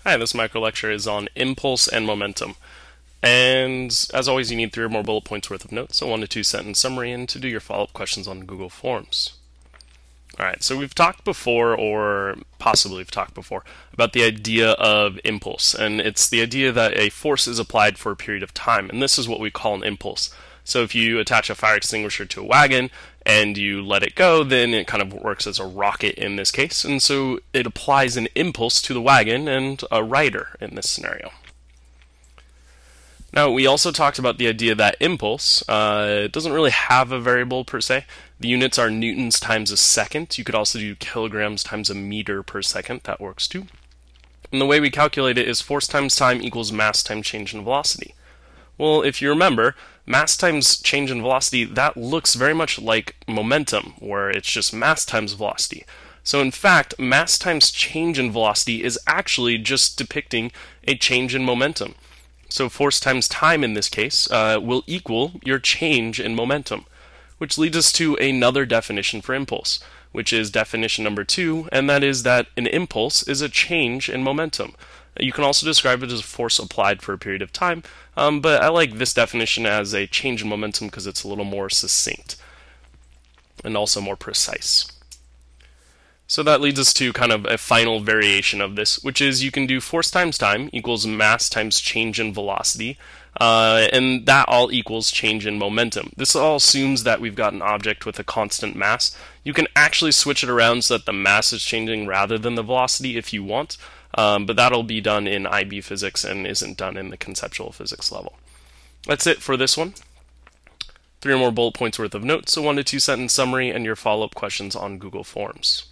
Hi, this micro lecture is on impulse and momentum. And as always, you need 3 or more bullet points worth of notes, so 1 to 2 sentence summary, and to do your follow-up questions on Google Forms. Alright, so we've talked before, or possibly we've talked before, about the idea of impulse. And it's the idea that a force is applied for a period of time, and this is what we call an impulse. So if you attach a fire extinguisher to a wagon and you let it go, then it kind of works as a rocket in this case, and so it applies an impulse to the wagon and a rider in this scenario. Now, we also talked about the idea that impulse doesn't really have a variable per se. The units are newtons times a second. You could also do kilograms times a meter per second. That works too. And the way we calculate it is force times time equals mass times change in velocity. Well, if you remember, mass times change in velocity, that looks very much like momentum, where it's just mass times velocity. So in fact, mass times change in velocity is actually just depicting a change in momentum. So force times time in this case will equal your change in momentum, which leads us to another definition for impulse, which is definition number 2, and that is that an impulse is a change in momentum. You can also describe it as a force applied for a period of time, but I like this definition as a change in momentum because it's a little more succinct and also more precise. So that leads us to kind of a final variation of this, which is you can do force times time equals mass times change in velocity, and that all equals change in momentum. This all assumes that we've got an object with a constant mass. You can actually switch it around so that the mass is changing rather than the velocity if you want, but that'll be done in IB physics and isn't done in the conceptual physics level. That's it for this one. 3 or more bullet points worth of notes, so 1 to 2 sentence summary, and your follow-up questions on Google Forms.